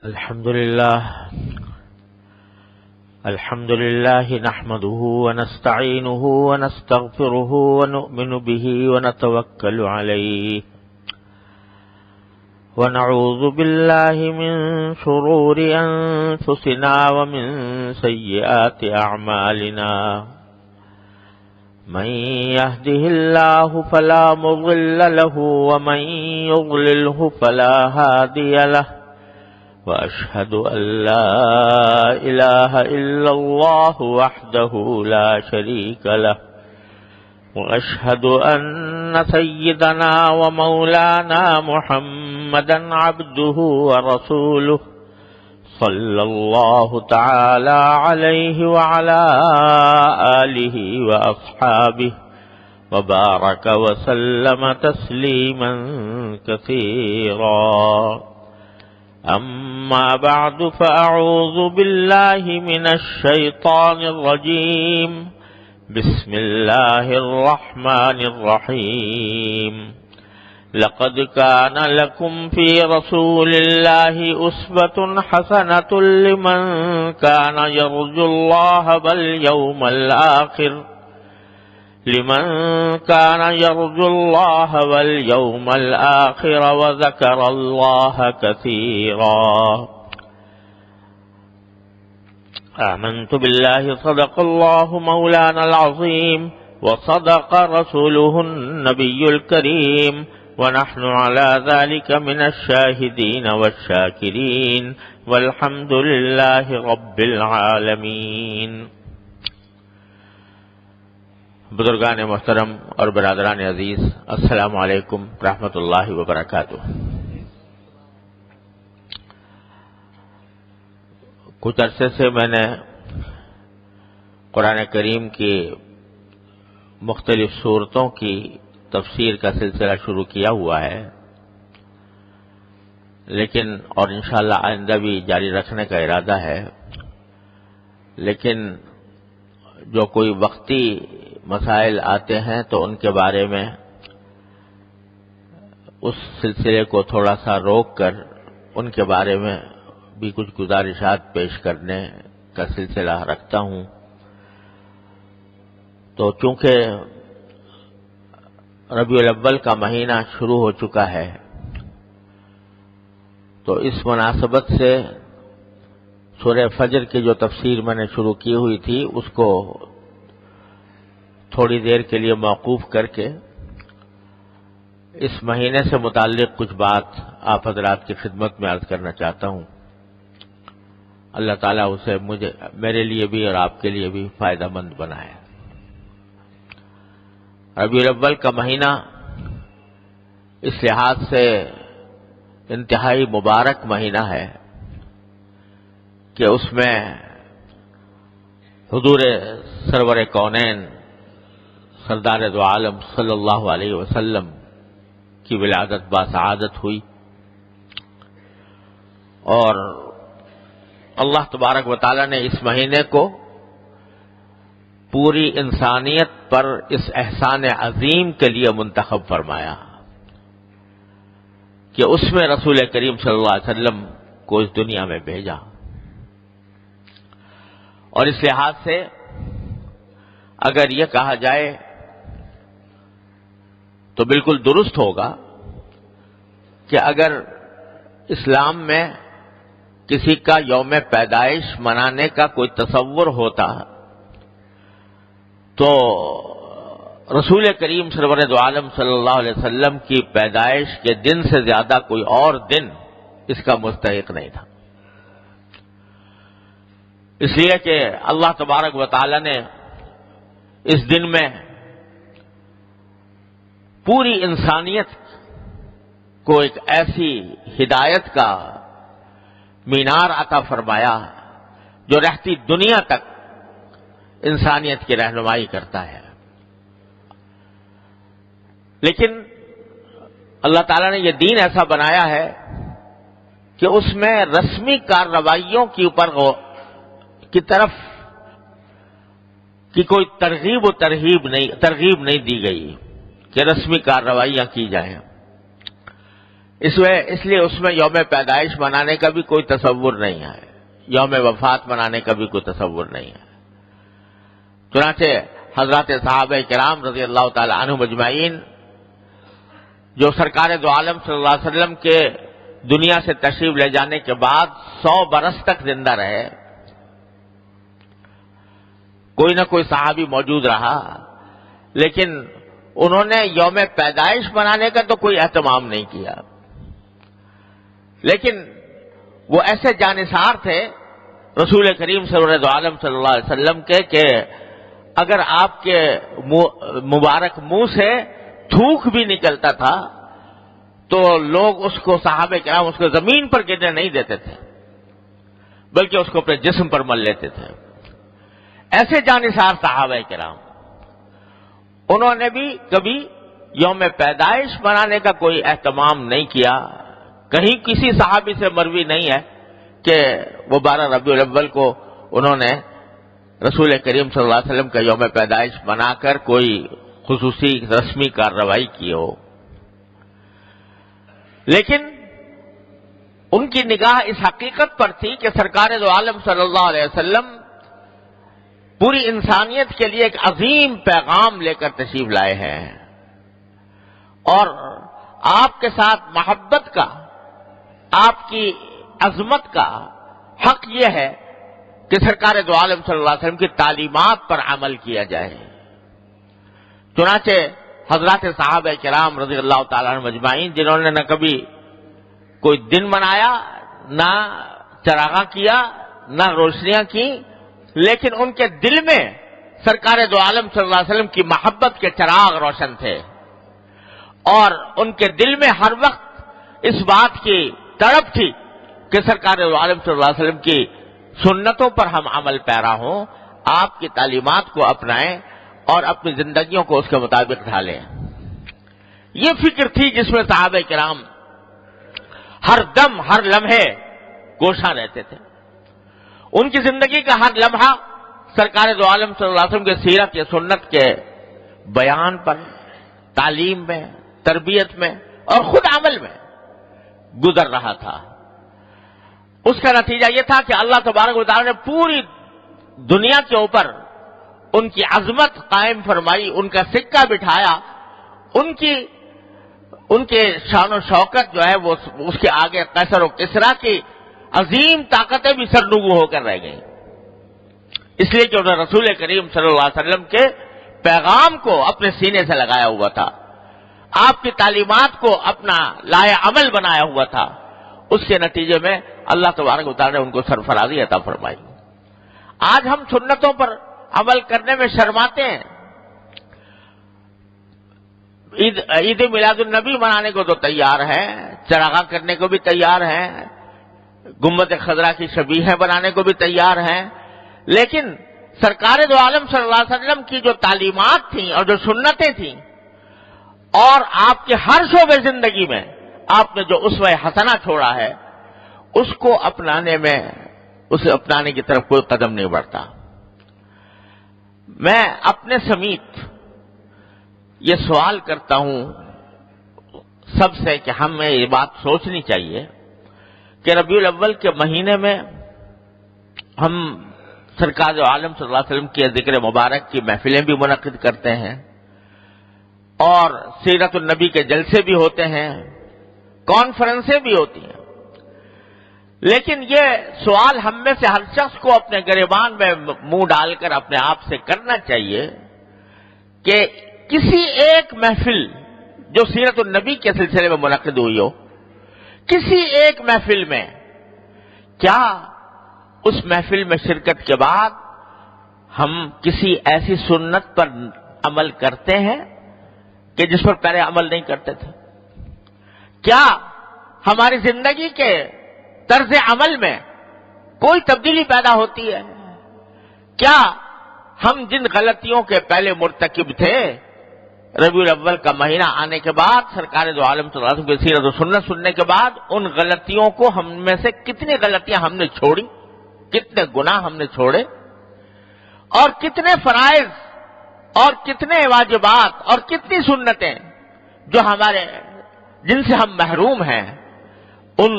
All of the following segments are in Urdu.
الحمد لله نحمده ونستعينه ونستغفره ونؤمن به ونتوكل عليه ونعوذ بالله من شرور أنفسنا ومن سيئات أعمالنا من يهده الله فلا مضل له ومن يضلله فلا هادي له وأشهد أن لا إله إلا الله وحده لا شريك له وأشهد أن سيدنا ومولانا محمدا عبده ورسوله صلى الله تعالى عليه وعلى آله وأصحابه وبارك وسلم تسليما كثيرا. أما بعد فأعوذ بالله من الشيطان الرجيم. بسم الله الرحمن الرحيم. لقد كان لكم في رسول الله أسوة حسنة لمن كان يرجو الله واليوم الآخر وذكر الله كثيرا. آمنت بالله صدق الله مولانا العظيم وصدق رسوله النبي الكريم ونحن على ذلك من الشاهدين والشاكرين والحمد لله رب العالمين. بزرگان محترم اور برادران عزیز، السلام علیکم رحمۃ اللہ وبرکاتہ. کچھ عرصے سے میں نے قرآن کریم کی مختلف سورتوں کی تفسیر کا سلسلہ شروع کیا ہوا ہے، لیکن اور انشاءاللہ آئندہ بھی جاری رکھنے کا ارادہ ہے. لیکن جو کوئی وقتی مسائل آتے ہیں تو ان کے بارے میں اس سلسلے کو تھوڑا سا روک کر ان کے بارے میں بھی کچھ گزارشات پیش کرنے کا سلسلہ رکھتا ہوں. تو چونکہ ربیع الاول کا مہینہ شروع ہو چکا ہے تو اس مناسبت سے سورہ فجر کی جو تفسیر میں نے شروع کی ہوئی تھی اس کو تھوڑی دیر کے لیے موقوف کر کے اس مہینے سے متعلق کچھ بات آپ حضرات کی خدمت میں عرض کرنا چاہتا ہوں. اللہ تعالیٰ اسے میرے لیے بھی اور آپ کے لیے بھی فائدہ مند بنائے. ربیع الاول کا مہینہ اس لحاظ سے انتہائی مبارک مہینہ ہے کہ اس میں حضور سرور کونین سردار دو عالم صلی اللہ علیہ وسلم کی ولادت باسعادت ہوئی، اور اللہ تبارک و تعالی نے اس مہینے کو پوری انسانیت پر اس احسان عظیم کے لیے منتخب فرمایا کہ اس میں رسول کریم صلی اللہ علیہ وسلم کو اس دنیا میں بھیجا. اور اس لحاظ سے اگر یہ کہا جائے تو بالکل درست ہوگا کہ اگر اسلام میں کسی کا یوم پیدائش منانے کا کوئی تصور ہوتا تو رسول کریم سرور دو عالم صلی اللہ علیہ وسلم کی پیدائش کے دن سے زیادہ کوئی اور دن اس کا مستحق نہیں تھا. اس لیے کہ اللہ تبارک و تعالی نے اس دن میں پوری انسانیت کو ایک ایسی ہدایت کا مینار عطا فرمایا جو رہتی دنیا تک انسانیت کی رہنمائی کرتا ہے. لیکن اللہ تعالیٰ نے یہ دین ایسا بنایا ہے کہ اس میں رسمی کارروائیوں کے اوپر کی طرف کی کوئی ترغیب نہیں دی گئی کہ رسمی کارروائیاں کی جائیں. اس لیے اس میں یوم پیدائش منانے کا بھی کوئی تصور نہیں ہے، یوم وفات منانے کا بھی کوئی تصور نہیں ہے۔ چنانچہ حضرات صحابہ کرام رضی اللہ تعالی عنہم اجمعین جو سرکار دو عالم صلی اللہ علیہ وسلم کے دنیا سے تشریف لے جانے کے بعد 100 برس تک زندہ رہے، کوئی نہ کوئی صحابی موجود رہا، لیکن انہوں نے یوم پیدائش منانے کا تو کوئی اہتمام نہیں کیا، لیکن وہ ایسے جانثار تھے رسول کریم سرور دو عالم صلی اللہ علیہ وسلم کے کہ اگر آپ کے مبارک منہ سے تھوک بھی نکلتا تھا تو لوگ اس کو صحابہ کرام اس کو زمین پر گرنے نہیں دیتے تھے، بلکہ اس کو اپنے جسم پر مل لیتے تھے۔ ایسے جانثار صحابہ کرام، انہوں نے بھی کبھی یوم پیدائش منانے کا کوئی اہتمام نہیں کیا۔ کہیں کسی صحابی سے مروی نہیں ہے کہ وہ 12 ربیع الاول کو انہوں نے رسول کریم صلی اللہ علیہ وسلم کا یوم پیدائش منا کر کوئی خصوصی رسمی کارروائی کی ہو، لیکن ان کی نگاہ اس حقیقت پر تھی کہ سرکار دو عالم صلی اللہ علیہ وسلم پوری انسانیت کے لیے ایک عظیم پیغام لے کر تشریف لائے ہیں، اور آپ کے ساتھ محبت کا، آپ کی عظمت کا حق یہ ہے کہ سرکار دو عالم صلی اللہ علیہ وسلم کی تعلیمات پر عمل کیا جائے۔ چنانچہ حضرات صحابہ کرام رضی اللہ تعالیٰ عنہم اجمعین جنہوں نے نہ کبھی کوئی دن منایا، نہ چراغاں کیا، نہ روشنیاں کی، لیکن ان کے دل میں سرکار دو عالم صلی اللہ علیہ وسلم کی محبت کے چراغ روشن تھے، اور ان کے دل میں ہر وقت اس بات کی تڑپ تھی کہ سرکار دو عالم صلی اللہ علیہ وسلم کی سنتوں پر ہم عمل پیرا ہوں، آپ کی تعلیمات کو اپنائیں اور اپنی زندگیوں کو اس کے مطابق ڈھالیں۔ یہ فکر تھی جس میں صحابہ کرام ہر دم، ہر لمحے گوشاں رہتے تھے۔ ان کی زندگی کا ہر لمحہ سرکار دو عالم صلی اللہ علیہ وسلم کے سیرت یا سنت کے بیان پر، تعلیم میں، تربیت میں اور خود عمل میں گزر رہا تھا۔ اس کا نتیجہ یہ تھا کہ اللہ تبارک و تعالی نے پوری دنیا کے اوپر ان کی عظمت قائم فرمائی، ان کا سکہ بٹھایا، ان کے شان و شوکت جو ہے وہ اس کے آگے قیصر و کسریٰ کی عظیم طاقتیں بھی سرنگو ہو کر رہ گئیں، اس لیے کہ انہوں نے رسول کریم صلی اللہ علیہ وسلم کے پیغام کو اپنے سینے سے لگایا ہوا تھا، آپ کی تعلیمات کو اپنا لائے عمل بنایا ہوا تھا۔ اس کے نتیجے میں اللہ تبارک و تعالی نے ان کو سرفرازی عطا فرمائی۔ آج ہم سنتوں پر عمل کرنے میں شرماتے ہیں، عید میلاد النبی منانے کو تو تیار ہیں، چراغاں کرنے کو بھی تیار ہیں، گنبد خضرا کی شبیہیں بنانے کو بھی تیار ہیں، لیکن سرکار دو عالم صلی اللہ علیہ وسلم کی جو تعلیمات تھیں اور جو سنتیں تھیں، اور آپ کے ہر شعبے زندگی میں آپ نے جو اسوہ حسنہ چھوڑا ہے، اس کو اسے اپنانے کی طرف کوئی قدم نہیں بڑھتا۔ میں اپنے سمیت یہ سوال کرتا ہوں سب سے کہ ہمیں یہ بات سوچنی چاہیے کہ ربیع الاول کے مہینے میں ہم سرکار عالم صلی اللہ علیہ وسلم کے ذکر مبارک کی محفلیں بھی منعقد کرتے ہیں، اور سیرت النبی کے جلسے بھی ہوتے ہیں، کانفرنسیں بھی ہوتی ہیں، لیکن یہ سوال ہم میں سے ہر شخص کو اپنے گریبان میں منہ ڈال کر اپنے آپ سے کرنا چاہیے کہ کسی ایک محفل جو سیرت النبی کے سلسلے میں منعقد ہوئی ہو، کسی ایک محفل میں کیا اس محفل میں شرکت کے بعد ہم کسی ایسی سنت پر عمل کرتے ہیں کہ جس پر پہلے عمل نہیں کرتے تھے؟ کیا ہماری زندگی کے طرز عمل میں کوئی تبدیلی پیدا ہوتی ہے؟ کیا ہم جن غلطیوں کے پہلے مرتکب تھے، ربیع الاول کا مہینہ آنے کے بعد سرکار دو عالم صلی اللہ علیہ وسلم کی سیرت و سنت سننے کے بعد ان غلطیوں کو ہم میں سے کتنی غلطیاں ہم نے چھوڑی، کتنے گناہ ہم نے چھوڑے، اور کتنے فرائض اور کتنے واجبات اور کتنی سنتیں جو جن سے ہم محروم ہیں ان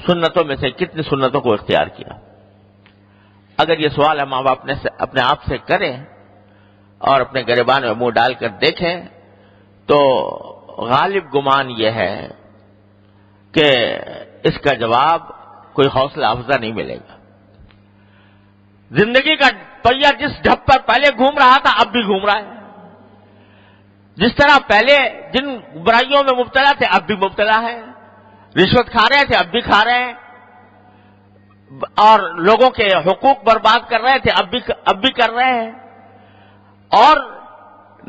سنتوں میں سے کتنی سنتوں کو اختیار کیا؟ اگر یہ سوال ہم اپنے آپ سے کریں اور اپنے گریبان میں منہ ڈال کر دیکھیں تو غالب گمان یہ ہے کہ اس کا جواب کوئی حوصلہ افزا نہیں ملے گا۔ زندگی کا پہیا جس ڈھب پر پہلے گھوم رہا تھا اب بھی گھوم رہا ہے، جس طرح پہلے جن برائیوں میں مبتلا تھے اب بھی مبتلا ہے، رشوت کھا رہے تھے اب بھی کھا رہے ہیں، اور لوگوں کے حقوق برباد کر رہے تھے اب بھی کر رہے ہیں، اور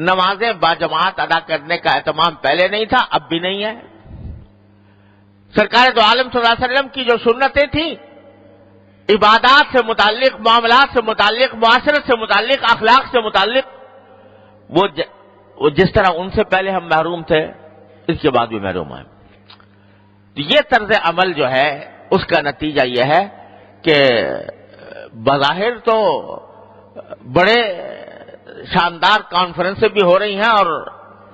نمازیں باجماعت ادا کرنے کا اہتمام پہلے نہیں تھا اب بھی نہیں ہے۔ سرکار دو عالم صلی اللہ علیہ وسلم کی جو سنتیں تھیں، عبادات سے متعلق، معاملات سے متعلق، معاشرت سے متعلق، اخلاق سے متعلق، وہ جس طرح ان سے پہلے ہم محروم تھے اس کے بعد بھی محروم ہیں۔ یہ طرز عمل جو ہے اس کا نتیجہ یہ ہے کہ بظاہر تو بڑے شاندار کانفرنسیں بھی ہو رہی ہیں اور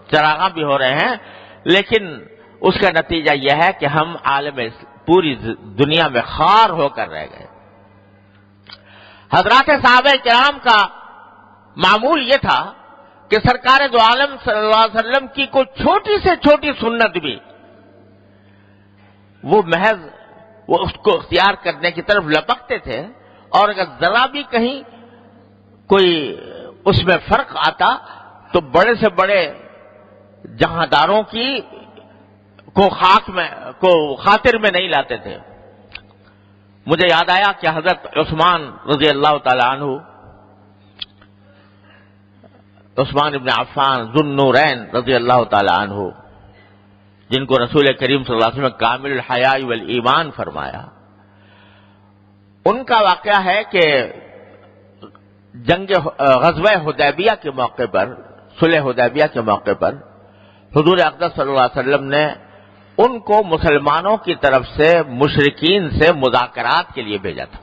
چراغاں بھی ہو رہے ہیں، لیکن اس کا نتیجہ یہ ہے کہ ہم عالم پوری دنیا میں خوار ہو کر رہ گئے۔ حضرات صحابہ کرام کا معمول یہ تھا کہ سرکار دو عالم صلی اللہ علیہ وسلم کی کوئی چھوٹی سے چھوٹی سنت بھی وہ محض وہ اس کو اختیار کرنے کی طرف لپکتے تھے، اور اگر ذرا بھی کہیں کوئی اس میں فرق آتا تو بڑے سے بڑے جہانداروں کی کو خاطر میں نہیں لاتے تھے۔ مجھے یاد آیا کہ حضرت عثمان رضی اللہ تعالی عنہ، عثمان ابن عفان ذو النورین رضی اللہ تعالی عنہ، جن کو رسول کریم صلی اللہ علیہ وسلم کامل الحیاء والایمان فرمایا، ان کا واقعہ ہے کہ غزوہ حدیبیہ کے موقع پر، صلح حدیبیہ کے موقع پر حضور اقدس صلی اللہ علیہ وسلم نے ان کو مسلمانوں کی طرف سے مشرکین سے مذاکرات کے لیے بھیجا تھا،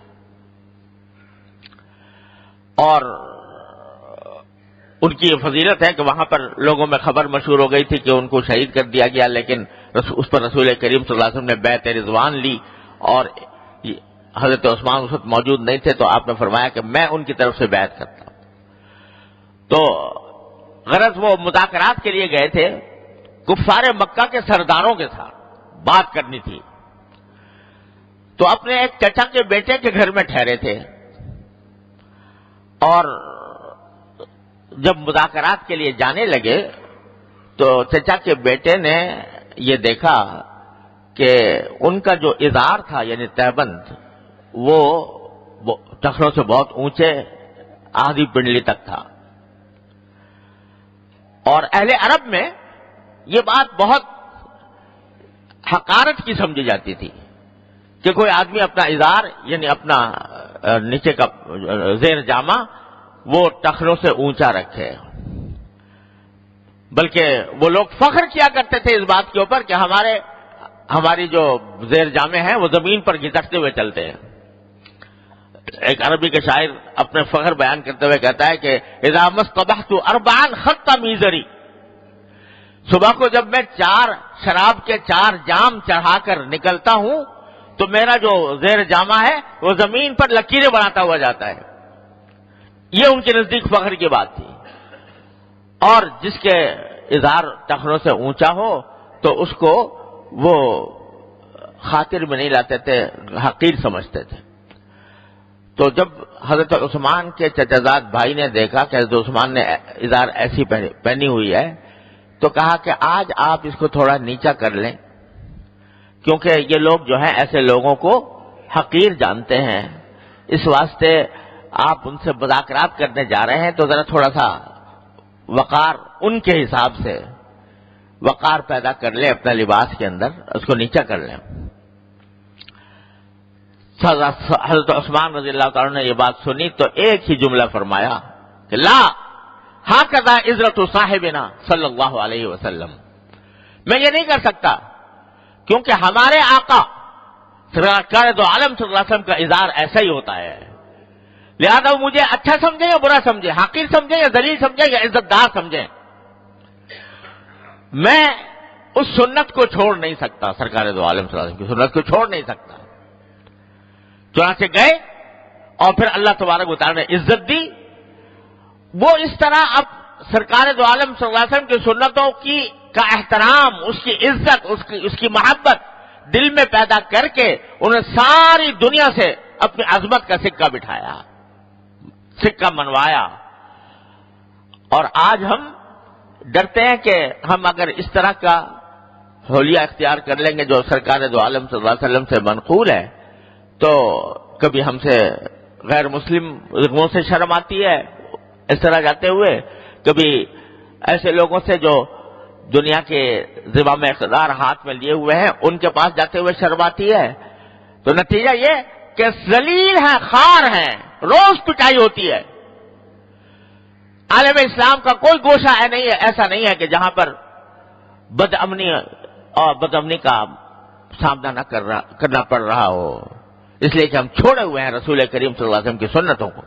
اور ان کی یہ فضیلت ہے کہ وہاں پر لوگوں میں خبر مشہور ہو گئی تھی کہ ان کو شہید کر دیا گیا، لیکن اس پر رسول کریم صلی اللہ علیہ وسلم نے بیعت رضوان لی، اور حضرت عثمان اس وقت موجود نہیں تھے تو آپ نے فرمایا کہ میں ان کی طرف سے بیعت کرتا ہوں۔ تو غرض وہ مذاکرات کے لیے گئے تھے، کفار مکہ کے سرداروں کے ساتھ بات کرنی تھی، تو اپنے ایک چچا کے بیٹے کے گھر میں ٹھہرے تھے، اور جب مذاکرات کے لیے جانے لگے تو چچا کے بیٹے نے یہ دیکھا کہ ان کا جو ازار تھا یعنی تہبند وہ ٹخنوں سے بہت اونچے آدھی پنڈلی تک تھا، اور اہل عرب میں یہ بات بہت حقارت کی سمجھی جاتی تھی کہ کوئی آدمی اپنا ازار یعنی اپنا نیچے کا زیر جامہ وہ ٹخنوں سے اونچا رکھے، بلکہ وہ لوگ فخر کیا کرتے تھے اس بات کے اوپر کہ ہماری جو زیر جامے ہیں وہ زمین پر گھسٹتے ہوئے چلتے ہیں۔ ایک عربی کے شاعر اپنے فخر بیان کرتے ہوئے کہتا ہے کہ اذا مصطبحت اربعا خط میزری، صبح کو جب میں شراب کے 4 جام چڑھا کر نکلتا ہوں تو میرا جو زیر جامہ ہے وہ زمین پر لکیریں بناتا ہوا جاتا ہے۔ یہ ان کے نزدیک فخر کی بات تھی، اور جس کے ازار ٹخنوں سے اونچا ہو تو اس کو وہ خاطر میں نہیں لاتے تھے، حقیر سمجھتے تھے۔ تو جب حضرت عثمان کے چچازاد بھائی نے دیکھا کہ حضرت عثمان نے ازار ایسی پہنی ہوئی ہے تو کہا کہ آج آپ اس کو تھوڑا نیچا کر لیں، کیونکہ یہ لوگ جو ہیں ایسے لوگوں کو حقیر جانتے ہیں، اس واسطے آپ ان سے مذاکرات کرنے جا رہے ہیں تو ذرا تھوڑا سا وقار ان کے حساب سے وقار پیدا کر لیں اپنا لباس کے اندر، اس کو نیچا کر لیں۔ حضرت عثمان رضی اللہ تعالیٰ نے یہ بات سنی تو ایک ہی جملہ فرمایا کہ لا ہاکذا عزرت صاحبنا صلی اللہ علیہ وسلم، میں یہ نہیں کر سکتا کیونکہ ہمارے آقا سرکار دو عالم صلی اللہ علیہ وسلم کا ازار ایسا ہی ہوتا ہے، لہذا وہ مجھے اچھا سمجھیں یا برا سمجھیں، حقیر سمجھیں یا ذلیل سمجھیں یا عزت دار سمجھیں، میں اس سنت کو چھوڑ نہیں سکتا، سرکار دو عالم صلی اللہ علیہ وسلم کی سنت کو چھوڑ نہیں سکتا۔ چنانچہ گئے اور پھر اللہ تبارک و تعالی نے عزت دی۔ وہ اس طرح اب سرکار دو عالم صلی اللہ علیہ وسلم کی سنتوں کا احترام، اس کی عزت، اس کی محبت دل میں پیدا کر کے انہیں ساری دنیا سے اپنی عظمت کا سکہ بٹھایا، سکہ منوایا۔ اور آج ہم ڈرتے ہیں کہ ہم اگر اس طرح کا حلیہ اختیار کر لیں گے جو سرکار دو عالم صلی اللہ علیہ وسلم سے منقول ہے، تو کبھی ہم سے غیر مسلم لوگوں سے شرم آتی ہے اس طرح جاتے ہوئے، کبھی ایسے لوگوں سے جو دنیا کے زمام اقتدار ہاتھ میں لیے ہوئے ہیں ان کے پاس جاتے ہوئے شرم آتی ہے۔ تو نتیجہ یہ کہ ذلیل ہیں، خار ہیں، روز پٹائی ہوتی ہے۔ عالم اسلام کا کوئی گوشہ ایسا نہیں ہے کہ جہاں پر بدامنی کا سامنا نہ کرنا پڑ رہا ہو، اس لیے کہ ہم چھوڑے ہوئے ہیں رسول کریم صلی اللہ علیہ وسلم کی سنتوں کو۔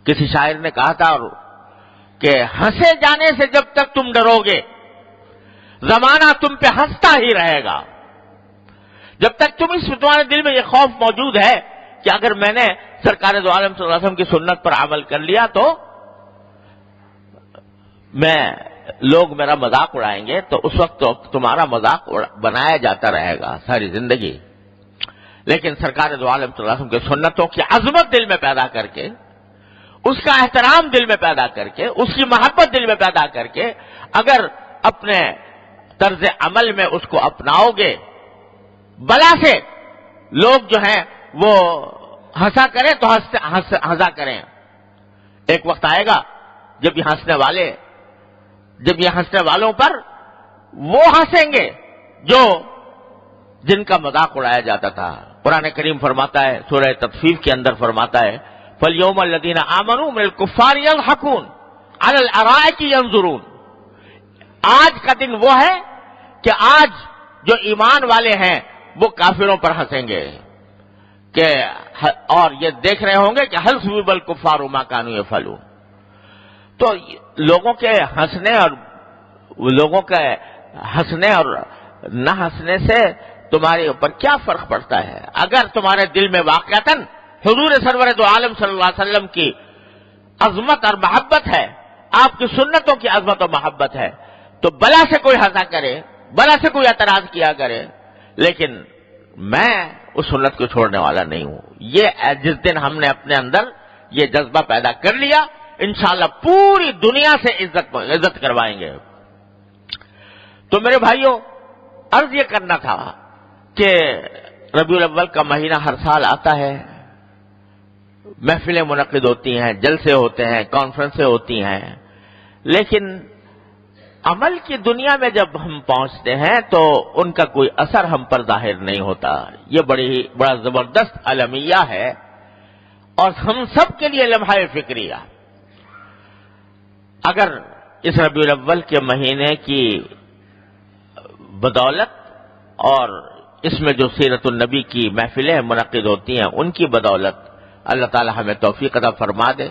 کسی شاعر نے کہا تھا کہ ہنسے جانے سے جب تک تم ڈرو گے زمانہ تم پہ ہنستا ہی رہے گا۔ جب تک تمہارے دل میں یہ خوف موجود ہے کہ اگر میں نے سرکار دو عالم صلی اللہ علیہ وسلم کی سنت پر عمل کر لیا تو لوگ میرا مذاق اڑائیں گے، تو اس وقت تو تمہارا مذاق بنایا جاتا رہے گا ساری زندگی۔ لیکن سرکار دو عالم صلی اللہ علیہ وسلم کی سنتوں کی عظمت دل میں پیدا کر کے، اس کا احترام دل میں پیدا کر کے، اس کی محبت دل میں پیدا کر کے اگر اپنے طرز عمل میں اس کو اپناؤ گے، بلا سے لوگ جو ہیں وہ ہنسا کریں تو ہنسا کریں۔ ایک وقت آئے گا جب یہ ہنسنے والوں پر وہ ہنسیں گے جن کا مذاق اڑایا جاتا تھا۔ قرآن کریم فرماتا ہے، سورہ تطفیف کے اندر فرماتا ہے، فَالْيَوْمَ الَّذِينَ آمَنُوا مِنَ الْكُفَّارِ يَضْحَكُونَ عَلَى الْأَرَائِكِ يَنظُرُونَ۔ آج کا دن وہ ہے کہ آج جو ایمان والے ہیں وہ کافروں پر ہنسیں گے کہ اور یہ دیکھ رہے ہوں گے کہ هَلْ ثُوِبَ الْكُفَّارُ مَا كَانُوا يَفْعَلُونَ۔ تو لوگوں کے ہنسنے اور نہ ہنسنے سے تمہارے اوپر کیا فرق پڑتا ہے؟ اگر تمہارے دل میں واقعتاً حضور سرور دو عالم صلی اللہ علیہ وسلم کی عظمت اور محبت ہے، آپ کی سنتوں کی عظمت اور محبت ہے، تو بلا سے کوئی ہنسا کرے، بلا سے کوئی اعتراض کیا کرے، لیکن میں اس سنت کو چھوڑنے والا نہیں ہوں۔ یہ جس دن ہم نے اپنے اندر یہ جذبہ پیدا کر لیا، انشاءاللہ پوری دنیا سے عزت کروائیں گے۔ تو میرے بھائیوں، عرض یہ کرنا تھا کہ ربیع الاول کا مہینہ ہر سال آتا ہے، محفلیں منعقد ہوتی ہیں، جلسے ہوتے ہیں، کانفرنسیں ہوتی ہیں، لیکن عمل کی دنیا میں جب ہم پہنچتے ہیں تو ان کا کوئی اثر ہم پر ظاہر نہیں ہوتا۔ یہ بڑا زبردست المیہ ہے اور ہم سب کے لیے لمحہ فکریہ۔ اگر اس ربیع الاول کے مہینے کی بدولت اور اس میں جو سیرت النبی کی محفلیں منعقد ہوتی ہیں ان کی بدولت اللہ تعالی ہمیں توفیق عطا فرما دے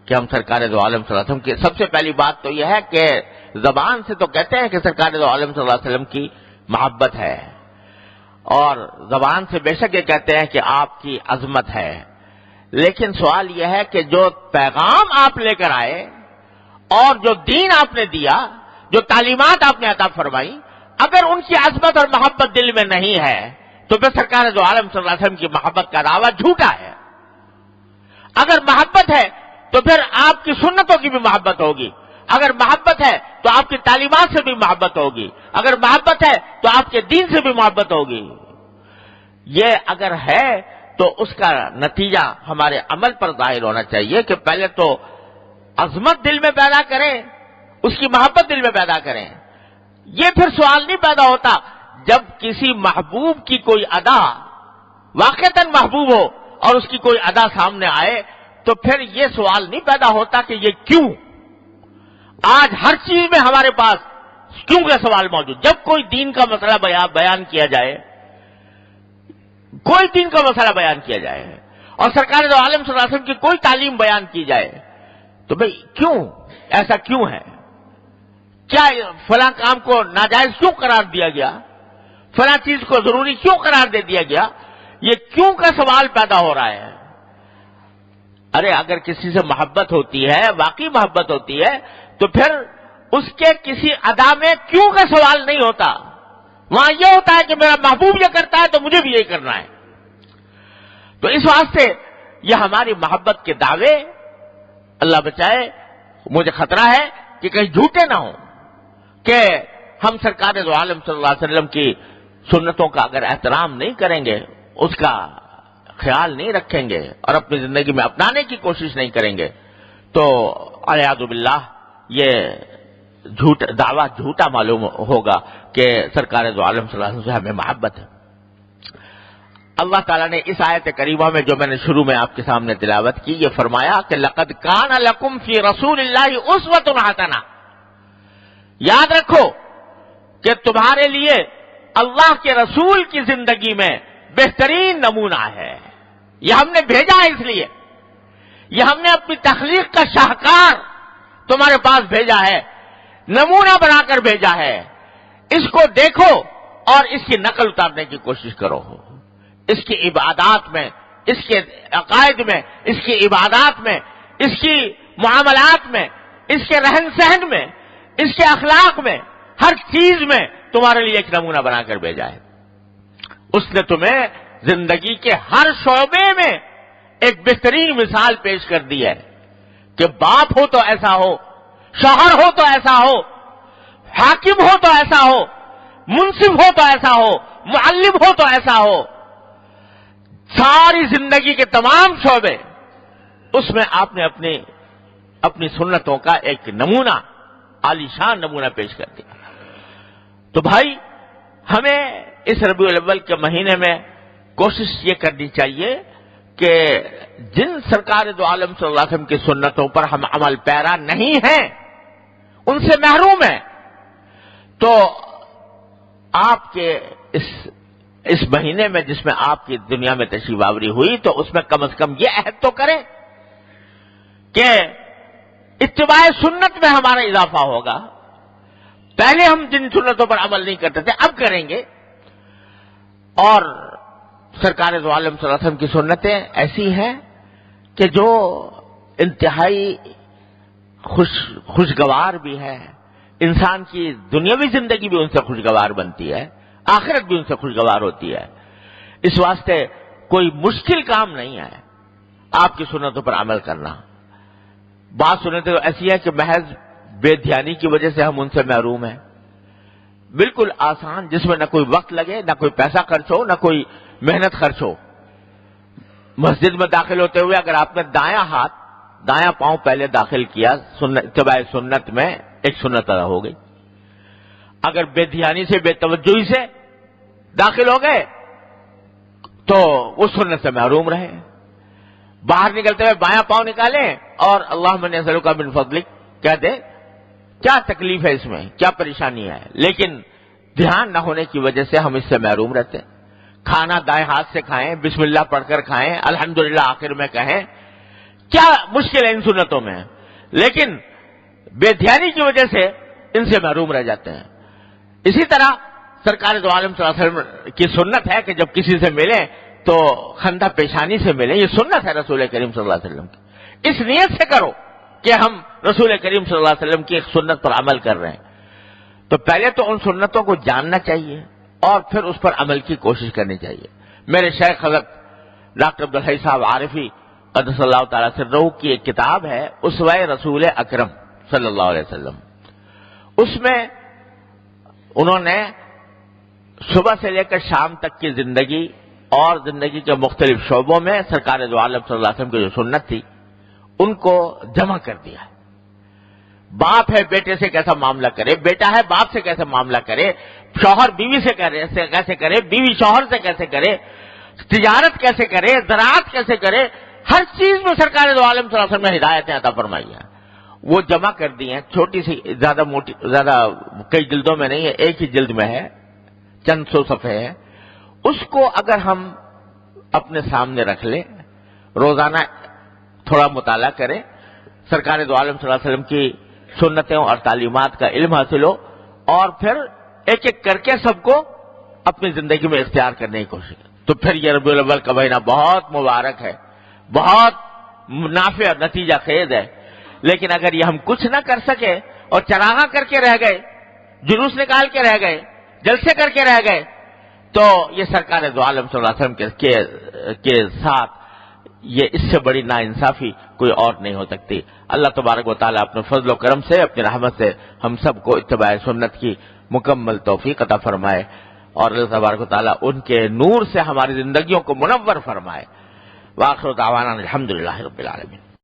کہ ہم سرکار دو عالم صلی اللہ علیہ وسلم کی سب سے پہلی بات تو یہ ہے کہ زبان سے تو کہتے ہیں کہ سرکار دو عالم صلی اللہ علیہ وسلم کی محبت ہے، اور زبان سے بے شک یہ کہتے ہیں کہ آپ کی عظمت ہے، لیکن سوال یہ ہے کہ جو پیغام آپ لے کر آئے اور جو دین آپ نے دیا، جو تعلیمات آپ نے عطا فرمائی، اگر ان کی عظمت اور محبت دل میں نہیں ہے تو پھر سرکار دو عالم صلی اللہ علیہ وسلم کی محبت کا دعویٰ جھوٹا ہے۔ اگر محبت ہے تو پھر آپ کی سنتوں کی بھی محبت ہوگی، اگر محبت ہے تو آپ کی تعلیمات سے بھی محبت ہوگی، اگر محبت ہے تو آپ کے دین سے بھی محبت ہوگی۔ یہ اگر ہے تو اس کا نتیجہ ہمارے عمل پر ظاہر ہونا چاہیے کہ پہلے تو عظمت دل میں پیدا کریں، اس کی محبت دل میں پیدا کریں۔ یہ پھر سوال نہیں پیدا ہوتا جب کسی محبوب کی کوئی ادا واقعتاً محبوب ہو اور اس کی کوئی ادا سامنے آئے تو پھر یہ سوال نہیں پیدا ہوتا کہ یہ کیوں۔ آج ہر چیز میں ہمارے پاس کیوں کا سوال موجود۔ جب کوئی دین کا مسئلہ بیان کیا جائے، کوئی دین کا مسئلہ بیان کیا جائے اور سرکار دو عالم صلی اللہ علیہ وسلم کی کوئی تعلیم بیان کی جائے تو بھئی کیوں، ایسا کیوں ہے؟ کیا فلاں کام کو ناجائز کیوں قرار دیا گیا، فلاں چیز کو ضروری کیوں قرار دے دیا گیا، یہ کیوں کا سوال پیدا ہو رہا ہے۔ ارے اگر کسی سے محبت ہوتی ہے، واقعی محبت ہوتی ہے، تو پھر اس کے کسی ادا میں کیوں کا سوال نہیں ہوتا، وہاں یہ ہوتا ہے کہ میرا محبوب یہ کرتا ہے تو مجھے بھی یہی کرنا ہے۔ تو اس واسطے یہ ہماری محبت کے دعوے، اللہ بچائے، مجھے خطرہ ہے کہ کہیں جھوٹے نہ ہوں، کہ ہم سرکار دو عالم صلی اللہ علیہ وسلم کی سنتوں کا اگر احترام نہیں کریں گے، اس کا خیال نہیں رکھیں گے اور اپنی زندگی میں اپنانے کی کوشش نہیں کریں گے، تو اعوذ باللہ یہ دعویٰ جھوٹا معلوم ہوگا کہ سرکار دو عالم صلی اللہ علیہ وسلم سے ہمیں محبت ہے۔ اللہ تعالیٰ نے اس آیت کریمہ میں جو میں نے شروع میں آپ کے سامنے تلاوت کی، یہ فرمایا کہ لقد کان لکم فی رسول اللہ اسوۃ حسنہ، یاد رکھو کہ تمہارے لیے اللہ کے رسول کی زندگی میں بہترین نمونہ ہے۔ یہ ہم نے بھیجا ہے، اس لیے یہ ہم نے اپنی تخلیق کا شاہکار تمہارے پاس بھیجا ہے، نمونہ بنا کر بھیجا ہے، اس کو دیکھو اور اس کی نقل اتارنے کی کوشش کرو، اس کی عبادات میں، اس کے عقائد میں، اس کی عبادات میں، اس کی معاملات میں، اس کے رہن سہن میں، اس کے اخلاق میں، ہر چیز میں تمہارے لیے ایک نمونہ بنا کر بھیجا ہے۔ اس نے تمہیں زندگی کے ہر شعبے میں ایک بہترین مثال پیش کر دی ہے کہ باپ ہو تو ایسا ہو، شوہر ہو تو ایسا ہو، حاکم ہو تو ایسا ہو، منصف ہو تو ایسا ہو، معلم ہو تو ایسا ہو، ساری زندگی کے تمام شعبے، اس میں آپ نے اپنی سنتوں کا ایک نمونہ، عالی شان نمونہ پیش کر دیا۔ تو بھائی ہمیں اس ربیع الاول کے مہینے میں کوشش یہ کرنی چاہیے کہ جن سرکار دو عالم صلی اللہ علیہ وسلم کی سنتوں پر ہم عمل پیرا نہیں ہیں، ان سے محروم ہیں، تو آپ کے اس مہینے میں جس میں آپ کی دنیا میں تشریف آوری ہوئی، تو اس میں کم از کم یہ عہد تو کریں کہ اتباع سنت میں ہمارا اضافہ ہوگا۔ پہلے ہم جن سنتوں پر عمل نہیں کرتے تھے اب کریں گے، اور سرکار دو عالم صلی اللہ علیہ وسلم کی سنتیں ایسی ہیں کہ جو انتہائی خوشگوار بھی ہے، انسان کی دنیاوی زندگی بھی ان سے خوشگوار بنتی ہے، آخرت بھی ان سے خوشگوار ہوتی ہے۔ اس واسطے کوئی مشکل کام نہیں ہے آپ کی سنتوں پر عمل کرنا۔ بعض سنتیں ایسی ہیں کہ محض بے دھیانی کی وجہ سے ہم ان سے محروم ہیں، بالکل آسان، جس میں نہ کوئی وقت لگے، نہ کوئی پیسہ خرچ ہو، نہ کوئی محنت خرچ ہو۔ مسجد میں داخل ہوتے ہوئے اگر آپ نے دایاں پاؤں پہلے داخل کیا، اتباع سنت میں ایک سنت ادا ہو گئی۔ اگر بے دھیانی سے، بے توجہی سے داخل ہو گئے تو اس سنت سے محروم رہے۔ باہر نکلتے ہوئے بایاں پاؤں نکالیں اور اللہم انی اسألک من فضلک کہہ دیں، کیا تکلیف ہے اس میں، کیا پریشانی ہے؟ لیکن دھیان نہ ہونے کی وجہ سے ہم اس سے محروم رہتے ہیں۔ کھانا دائیں ہاتھ سے کھائیں، بسم اللہ پڑھ کر کھائیں، الحمدللہ آخر میں کہیں، کیا مشکل ہے ان سنتوں میں؟ لیکن بے دھیانی کی وجہ سے ان سے محروم رہ جاتے ہیں۔ اسی طرح سرکار دو عالم صلی اللہ علیہ وسلم کی سنت ہے کہ جب کسی سے ملیں تو خندہ پیشانی سے ملیں، یہ سنت ہے رسول کریم صلی اللہ علیہ وسلم کی۔ اس نیت سے کرو کہ ہم رسول کریم صلی اللہ علیہ وسلم کی ایک سنت پر عمل کر رہے ہیں، تو پہلے تو ان سنتوں کو جاننا چاہیے اور پھر اس پر عمل کی کوشش کرنی چاہیے۔ میرے شیخ حضرت ڈاکٹر عبدالحی صاحب عارفی قدس اللہ تعالیٰ سرہ کی ایک کتاب ہے اسوہ رسول اکرم صلی اللہ علیہ وسلم، اس میں انہوں نے صبح سے لے کر شام تک کی زندگی اور زندگی کے مختلف شعبوں میں سرکار دو عالم صلی اللہ علیہ وسلم کی جو سنت تھی ان کو جمع کر دیا ہے۔ باپ ہے بیٹے سے کیسا معاملہ کرے، بیٹا ہے باپ سے کیسے معاملہ کرے، شوہر بیوی سے کیسے کرے، بیوی شوہر سے کیسے کرے، تجارت کیسے کرے، زراعت کیسے کرے، ہر چیز میں سرکار دو عالم صلی اللہ علیہ وسلم نے ہدایتیں عطا فرمائی ہیں، وہ جمع کر دی ہیں۔ چھوٹی سی، زیادہ کئی جلدوں میں نہیں ہے، ایک ہی جلد میں ہے، چند سو صفحے ہیں۔ اس کو اگر ہم اپنے سامنے رکھ لیں، روزانہ تھوڑا مطالعہ کریں، سرکار دو عالم صلی اللہ علیہ وسلم کی سنتوں اور تعلیمات کا علم حاصل ہو، اور پھر ایک ایک کر کے سب کو اپنی زندگی میں اختیار کرنے کی کوشش کریں، تو پھر یہ ربیع الاول کا مہینہ بہت مبارک ہے، بہت نافع اور نتیجہ خیز ہے۔ لیکن اگر یہ ہم کچھ نہ کر سکے اور چراغاں کر کے رہ گئے، جلوس نکال کے رہ گئے، جلسے کر کے رہ گئے، تو یہ سرکار دو عالم صلی اللہ علیہ وسلم کے ساتھ یہ اس سے بڑی ناانصافی کوئی اور نہیں ہو سکتی۔ اللہ تبارک و تعالیٰ اپنے فضل و کرم سے، اپنی رحمت سے ہم سب کو اتباع سنت کی مکمل توفیق عطا فرمائے، اور اللہ تبارک و تعالیٰ ان کے نور سے ہماری زندگیوں کو منور فرمائے۔ وآخر دعوانا الحمدللہ رب العالمین۔